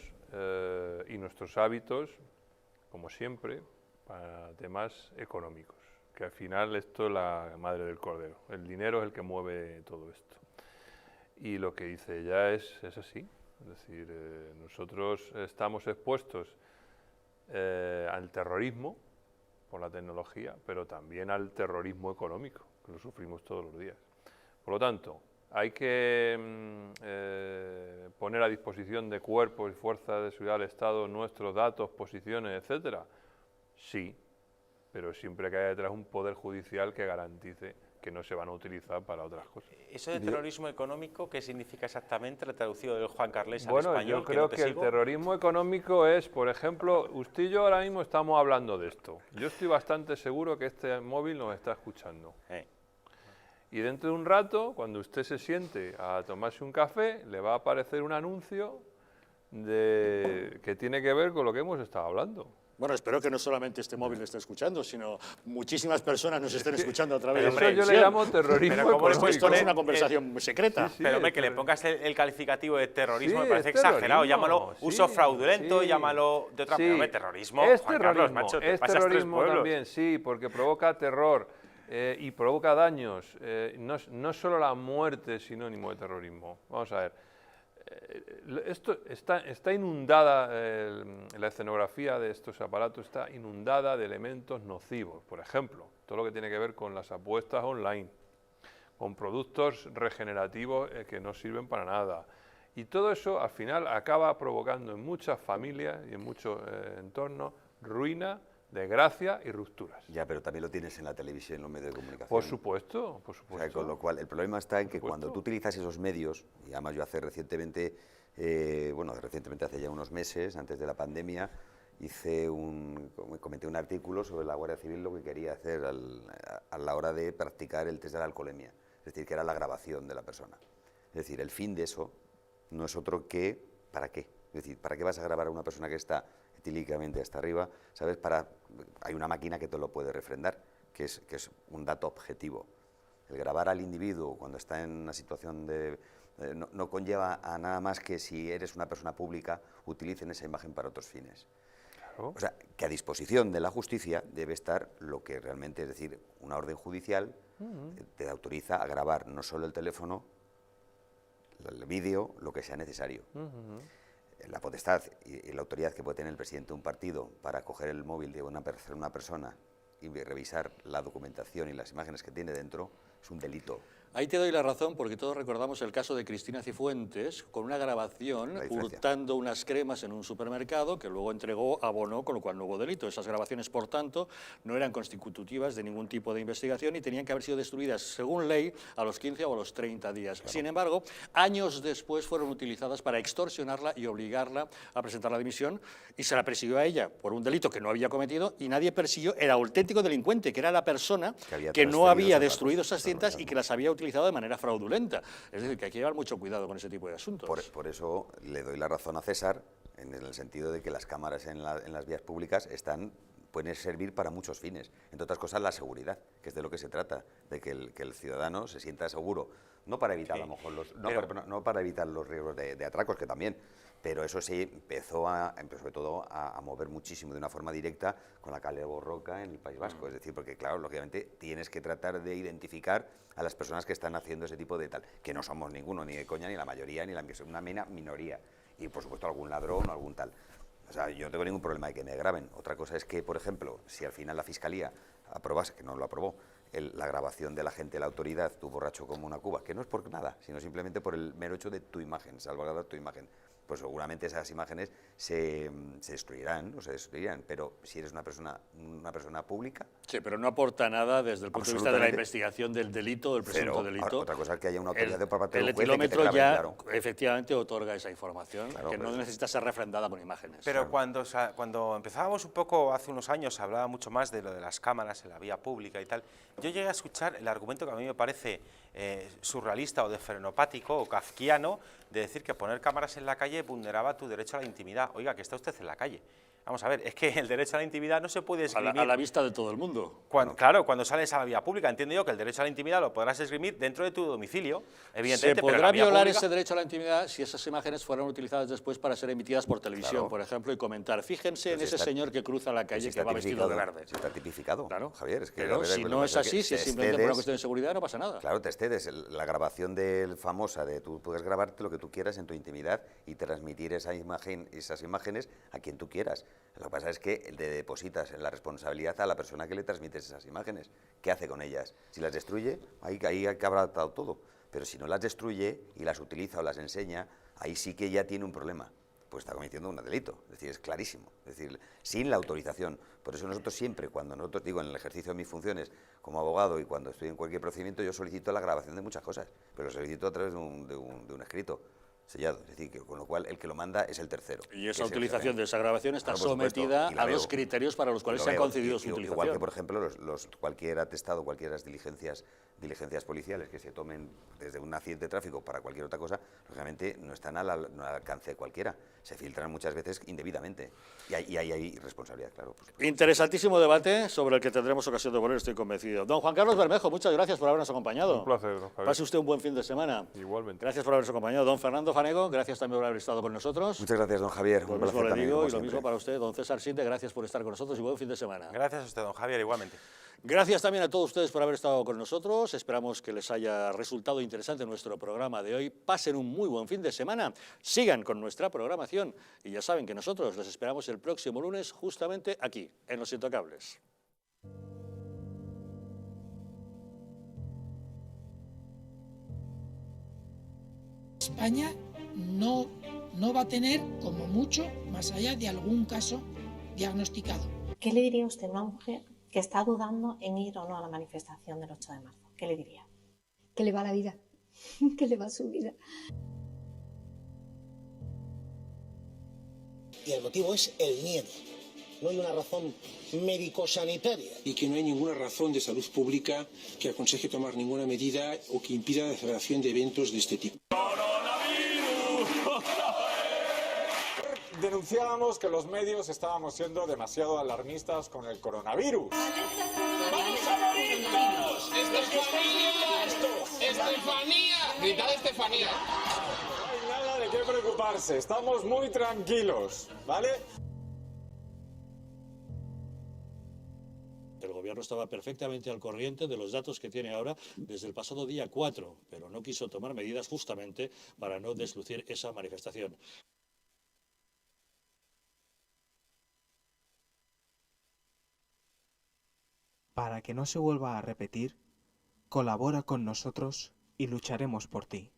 D: y nuestros hábitos, como siempre, para temas económicos, que al final esto es la madre del cordero. El dinero es el que mueve todo esto. Y lo que dice ella es así. Es decir, nosotros estamos expuestos al terrorismo por la tecnología, pero también al terrorismo económico, que lo sufrimos todos los días. Por lo tanto, hay que poner a disposición de cuerpos y fuerzas de seguridad del Estado nuestros datos, posiciones, etcétera. Sí, pero siempre que haya detrás un poder judicial que garantice que no se van a utilizar para otras cosas.
C: ¿Eso de terrorismo económico qué significa exactamente? ¿La traducido del Juan Carles al
D: bueno,
C: español?
D: Yo creo que el terrorismo económico es, por ejemplo, usted y yo ahora mismo estamos hablando de esto. Yo estoy bastante seguro que este móvil nos está escuchando. Y dentro de un rato, cuando usted se siente a tomarse un café, le va a aparecer un anuncio que tiene que ver con lo que hemos estado hablando.
A: Bueno, espero que no solamente este móvil lo esté escuchando, sino muchísimas personas nos estén escuchando a través de
D: eso yo le llamo terrorismo.
A: Pero como esto no es una conversación secreta.
C: Sí, pero hombre, que le pongas el calificativo de terrorismo me parece exagerado. Llámalo uso fraudulento, llámalo de otra manera. Terrorismo,
D: es
C: Juan
D: terrorismo,
C: Carlos, macho, te
D: es
C: pasas
D: terrorismo
C: 3 pueblos.
D: también, sí, porque provoca terror y provoca daños. No solo la muerte es sinónimo de terrorismo. Vamos a ver. Esto está inundada, la escenografía de estos aparatos está inundada de elementos nocivos. Por ejemplo, todo lo que tiene que ver con las apuestas online, con productos regenerativos que no sirven para nada. Y todo eso al final acaba provocando en muchas familias y en muchos entornos ruina, desgracia y rupturas.
E: Ya, pero también lo tienes en la televisión, en los medios de comunicación.
D: Por supuesto, por supuesto.
E: O sea, con lo cual, el problema está en que cuando tú utilizas esos medios, y además yo recientemente hace ya unos meses, antes de la pandemia, comenté un artículo sobre la Guardia Civil lo que quería hacer a la hora de practicar el test de la alcoholemia, es decir, que era la grabación de la persona. Es decir, el fin de eso no es otro que, ¿para qué? Es decir, ¿para qué vas a grabar a una persona que está etílicamente hasta arriba? ¿Sabes? Hay una máquina que te lo puede refrendar, que es un dato objetivo. El grabar al individuo cuando está en una situación de... no conlleva a nada más que si eres una persona pública, utilicen esa imagen para otros fines. Claro. O sea, que a disposición de la justicia debe estar lo que realmente, es decir, una orden judicial te autoriza a grabar no solo el teléfono, el vídeo, lo que sea necesario. La potestad y la autoridad que puede tener el presidente de un partido para coger el móvil de una persona y revisar la documentación y las imágenes que tiene dentro es un delito.
A: Ahí te doy la razón porque todos recordamos el caso de Cristina Cifuentes con una grabación hurtando unas cremas en un supermercado que luego entregó, abonó, con lo cual no hubo delito. Esas grabaciones, por tanto, no eran constitutivas de ningún tipo de investigación y tenían que haber sido destruidas, según ley, a los 15 o a los 30 días. Sin embargo, años después fueron utilizadas para extorsionarla y obligarla a presentar la dimisión y se la persiguió a ella por un delito que no había cometido y nadie persiguió el auténtico delincuente, que era la persona que no había destruido esas cintas y que las había utilizado de manera fraudulenta. Es decir, que hay que llevar mucho cuidado con ese tipo de asuntos.
E: Por eso le doy la razón a César, en el sentido de que las cámaras en las vías públicas pueden servir para muchos fines, entre otras cosas la seguridad, que es de lo que se trata, de que el ciudadano se sienta seguro, no para evitar a lo mejor no para evitar los riesgos de atracos, que también, pero eso sí empezó sobre todo a mover muchísimo de una forma directa con la Kale Borroka en el País Vasco, es decir, porque claro, lógicamente tienes que tratar de identificar a las personas que están haciendo ese tipo de tal, que no somos ninguno, ni de coña, ni la mayoría, ni una minoría, y por supuesto algún ladrón o algún tal. O sea, yo no tengo ningún problema de que me graben. Otra cosa es que, por ejemplo, si al final la Fiscalía aprobase, que no lo aprobó, la grabación de la gente de la autoridad, tú borracho como una cuba, que no es por nada, sino simplemente por el mero hecho de tu imagen, salvaguardar tu imagen, pues seguramente esas imágenes se destruirán, pero si eres una persona pública...
A: Sí, pero no aporta nada desde el punto de vista de la investigación del delito, del presunto delito.
E: Otra cosa es que haya una autoridad de parte
A: del juez que te grabe, claro. Efectivamente otorga esa información, claro, que no necesita ser refrendada con imágenes.
C: Pero cuando empezábamos un poco, hace unos años, se hablaba mucho más de lo de las cámaras en la vía pública y tal, yo llegué a escuchar el argumento que a mí me parece surrealista o de frenopático o kafkiano, de decir que poner cámaras en la calle vulneraba tu derecho a la intimidad. Oiga, que está usted en la calle. Vamos a ver, es que el derecho a la intimidad no se puede esgrimir...
A: A la vista de todo el mundo.
C: Claro, cuando sales a la vía pública, entiendo yo que el derecho a la intimidad lo podrás esgrimir dentro de tu domicilio, evidentemente.
A: Se podrá violar ese derecho a la intimidad si esas imágenes fueran utilizadas después para ser emitidas por televisión, por ejemplo, y comentar. Fíjense en ese señor que cruza la calle que va vestido de verde.
E: Si está tipificado, claro, Javier. Es que
A: pero si no es así, si es simplemente por una cuestión de seguridad, no pasa nada.
E: Claro, te excedes. La grabación famosa de tú puedes grabarte lo que tú quieras en tu intimidad y transmitir esas imágenes a quien tú quieras. Lo que pasa es que le depositas en la responsabilidad a la persona que le transmites esas imágenes. ¿Qué hace con ellas? Si las destruye, ahí habrá dado todo. Pero si no las destruye y las utiliza o las enseña, ahí sí que ya tiene un problema. Pues está cometiendo un delito. Es decir, es clarísimo. Es decir, sin la autorización. Por eso nosotros siempre, cuando nosotros digo en el ejercicio de mis funciones como abogado y cuando estoy en cualquier procedimiento, yo solicito la grabación de muchas cosas, pero lo solicito a través de un escrito sellado, es decir, con lo cual el que lo manda es el tercero.
A: Y esa utilización de esa grabación está sometida a los criterios para los cuales se han concedido su utilización.
E: Igual que, por ejemplo, cualquier atestado, cualquier diligencias policiales que se tomen desde un accidente de tráfico para cualquier otra cosa, lógicamente no están al alcance de cualquiera. Se filtran muchas veces indebidamente. Y hay responsabilidad, claro.
A: Interesantísimo debate sobre el que tendremos ocasión de volver, estoy convencido. Don Juan Carlos Bermejo, muchas gracias por habernos acompañado.
D: Un placer, don Javier.
A: Pase usted un buen fin de semana.
D: Igualmente.
A: Gracias por habernos acompañado. Don Fernando Fanego, gracias también por haber estado con nosotros.
E: Muchas gracias, don Javier.
A: Lo mismo le digo y lo mismo para usted, don César Sinde, gracias por estar con nosotros y buen fin de semana.
C: Gracias a usted, don Javier, igualmente.
A: Gracias también a todos ustedes por haber estado con nosotros. Esperamos que les haya resultado interesante nuestro programa de hoy. Pasen un muy buen fin de semana. Sigan con nuestra programación y ya saben que nosotros les esperamos el próximo lunes justamente aquí, en Los Intocables.
F: España no va a tener, como mucho, más allá de algún caso diagnosticado.
G: ¿Qué le diría usted a una mujer que está dudando en ir o no a la manifestación del 8 de marzo? ¿Qué le diría?
H: Que le va la vida, que le va su vida.
I: Y el motivo es el miedo. No hay una razón médico-sanitaria.
J: Y que no hay ninguna razón de salud pública que aconseje tomar ninguna medida o que impida la celebración de eventos de este tipo.
K: Denunciábamos que los medios estábamos siendo demasiado alarmistas con el coronavirus.
L: ¡Vamos a morir todos! ¡Estefanía! ¡Estefanía! ¡Gritad Estefanía!
K: No hay nada de qué preocuparse, estamos muy tranquilos, ¿vale?
A: El gobierno estaba perfectamente al corriente de los datos que tiene ahora desde el pasado día 4, pero no quiso tomar medidas justamente para no deslucir esa manifestación.
M: Para que no se vuelva a repetir, colabora con nosotros y lucharemos por ti.